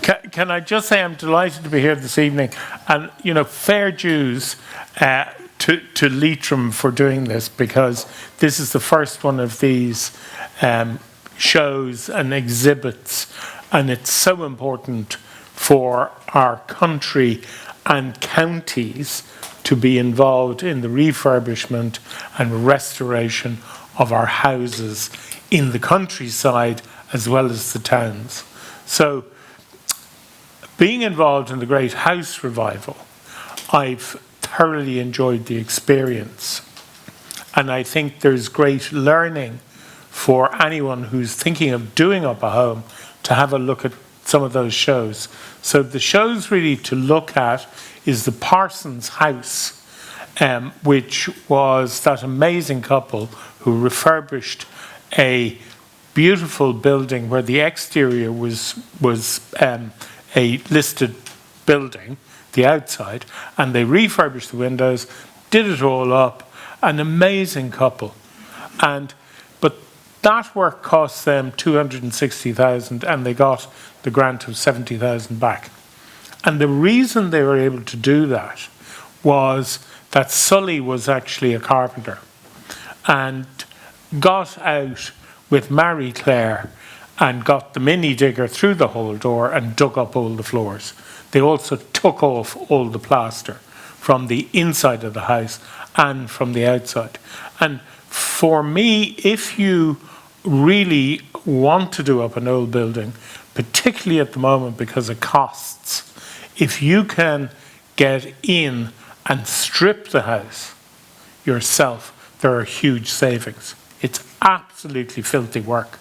Can I just say I'm delighted to be here this evening, and fair dues to Leitrim for doing this, because this is the first one of these shows and exhibits, and it's so important for our country and counties to be involved in the refurbishment and restoration of our houses in the countryside as well as the towns. So, being involved in the Great House Revival, I've thoroughly enjoyed the experience. And I think there's great learning for anyone who's thinking of doing up a home to have a look at some of those shows. So the shows really to look at is the Parsons House, which was that amazing couple who refurbished a beautiful building where the exterior was a listed building, the outside, and they refurbished the windows, did it all up, an amazing couple. But that work cost them $260,000 and they got the grant of $70,000 back. And the reason they were able to do that was that Sully was actually a carpenter and got out with Marie Claire and got the mini digger through the whole door and dug up all the floors. They also took off all the plaster from the inside of the house and from the outside. And for me, if you really want to do up an old building, particularly at the moment because of costs, if you can get in and strip the house yourself, there are huge savings. It's absolutely filthy work,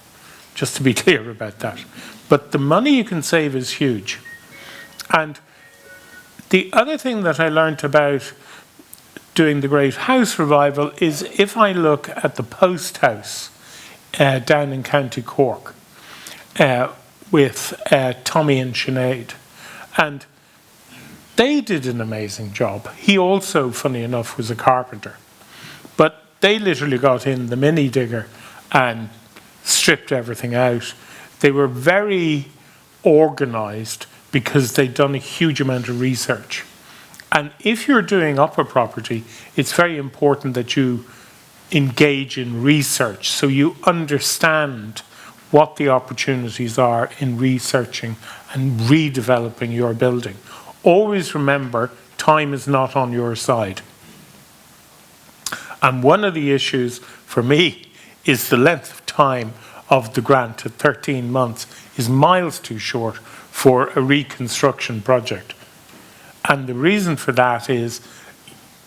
just to be clear about that. But the money you can save is huge. And the other thing that I learned about doing the Great House Revival is if I look at the Post House down in County Cork with Tommy and Sinead, and they did an amazing job. He also, funny enough, was a carpenter. But they literally got in the mini digger and stripped everything out. They were very organised because they'd done a huge amount of research. And if you're doing up a property, it's very important that you engage in research so you understand what the opportunities are in researching and redeveloping your building. Always remember, time is not on your side. And one of the issues for me is the length of time of the grant at 13 months is miles too short for a reconstruction project. And the reason for that is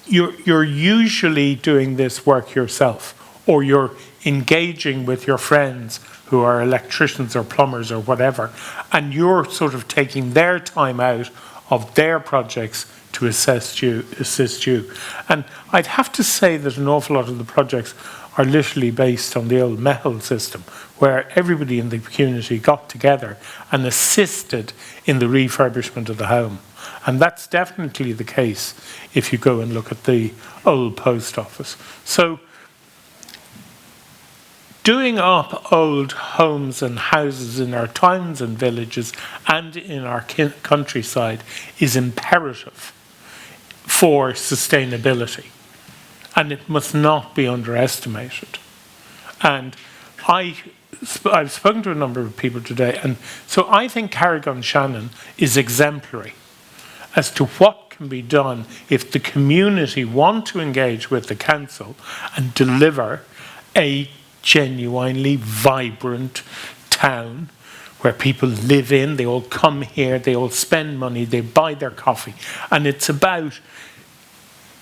you're usually doing this work yourself, or you're engaging with your friends who are electricians or plumbers or whatever, and you're sort of taking their time out of their projects to assist you. And I'd have to say that an awful lot of the projects are literally based on the old MEHL system, where everybody in the community got together and assisted in the refurbishment of the home. And that's definitely the case if you go and look at the old post office. So doing up old homes and houses in our towns and villages and in our countryside is imperative for sustainability. And it must not be underestimated. And I've spoken to a number of people today, and so I think Carrick-on-Shannon is exemplary as to what can be done if the community want to engage with the council and deliver a genuinely vibrant town where people live in, they all come here, they all spend money, they buy their coffee. And it's about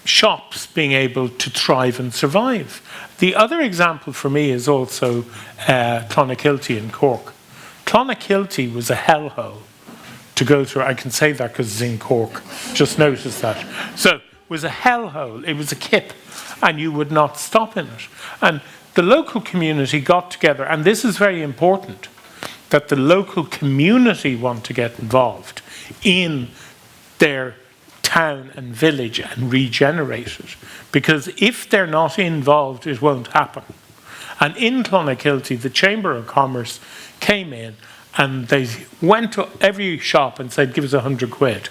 shops being able to thrive and survive. The other example for me is also Clonakilty in Cork. Clonakilty was a hellhole to go through. I can say that because it's in Cork. Just notice that. So it was a hellhole. It was a kip, and you would not stop in it. And the local community got together, and this is very important, that the local community want to get involved in their town and village and regenerate it. Because if they're not involved, it won't happen. And in Clonakilty, the Chamber of Commerce came in and they went to every shop and said, give us 100 quid.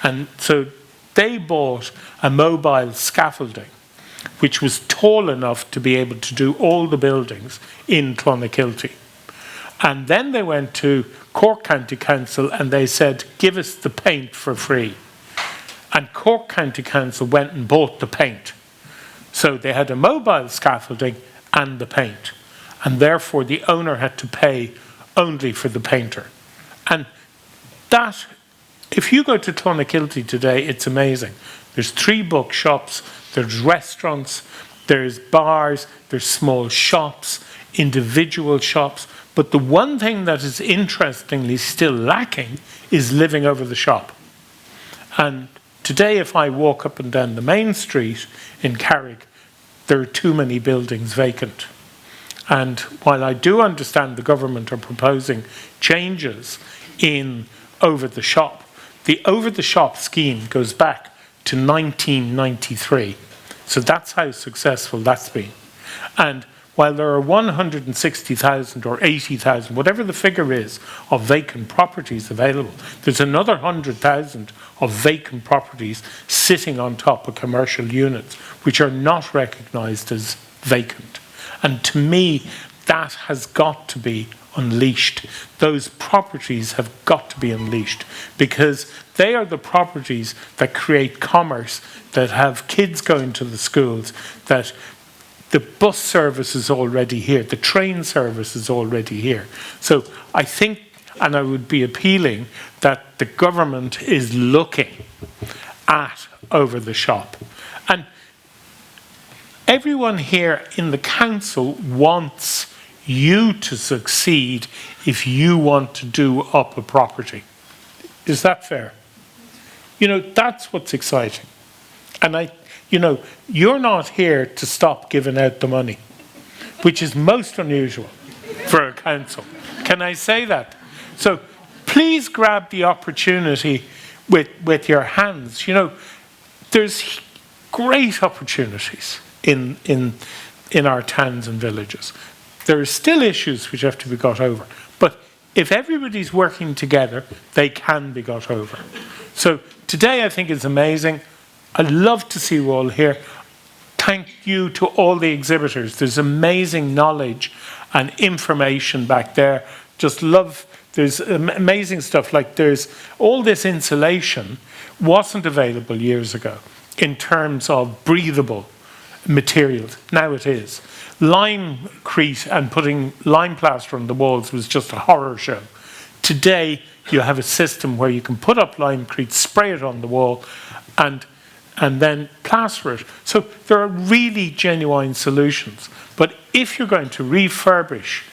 And so they bought a mobile scaffolding, which was tall enough to be able to do all the buildings in Clonakilty. And then they went to Cork County Council and they said, give us the paint for free. And Cork County Council went and bought the paint. So they had a mobile scaffolding and the paint. And therefore the owner had to pay only for the painter. And that, if you go to Clonakilty today, it's amazing. There's 3 bookshops, there's restaurants, there's bars, there's small shops, individual shops. But the one thing that is interestingly still lacking is living over the shop. And today, if I walk up and down the main street in Carrick, there are too many buildings vacant. And while I do understand the government are proposing changes in over the shop scheme goes back to 1993. So that's how successful that's been. And while there are 160,000 or 80,000, whatever the figure is, of vacant properties available, there's another 100,000 of vacant properties sitting on top of commercial units, which are not recognised as vacant. And to me, that has got to be unleashed. Those properties have got to be unleashed, because they are the properties that create commerce, that have kids going to the schools, that the bus service is already here, the train service is already here. So I think, and I would be appealing, that the government is looking at over the shop. And everyone here in the council wants you to succeed if you want to do up a property. Is that fair? You know, that's what's exciting. And you're not here to stop giving out the money, which is most unusual for a council. Can I say that? So please grab the opportunity with your hands. You know, there's great opportunities in our towns and villages. There are still issues which have to be got over. But if everybody's working together, they can be got over. So today I think is amazing. I'd love to see you all here. Thank you to all the exhibitors. There's amazing knowledge and information back there. Just love, there's amazing stuff. Like there's all this insulation wasn't available years ago in terms of breathable materials. Now it is. Limecrete and putting lime plaster on the walls was just a horror show. Today, you have a system where you can put up limecrete, spray it on the wall, and then plaster it. So there are really genuine solutions. But if you're going to refurbish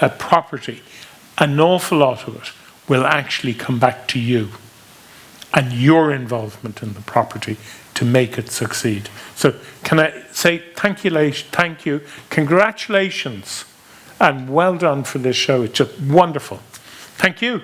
a property, an awful lot of it will actually come back to you and your involvement in the property to make it succeed. So can I say thank you, congratulations, and well done for this show. It's just wonderful. Thank you.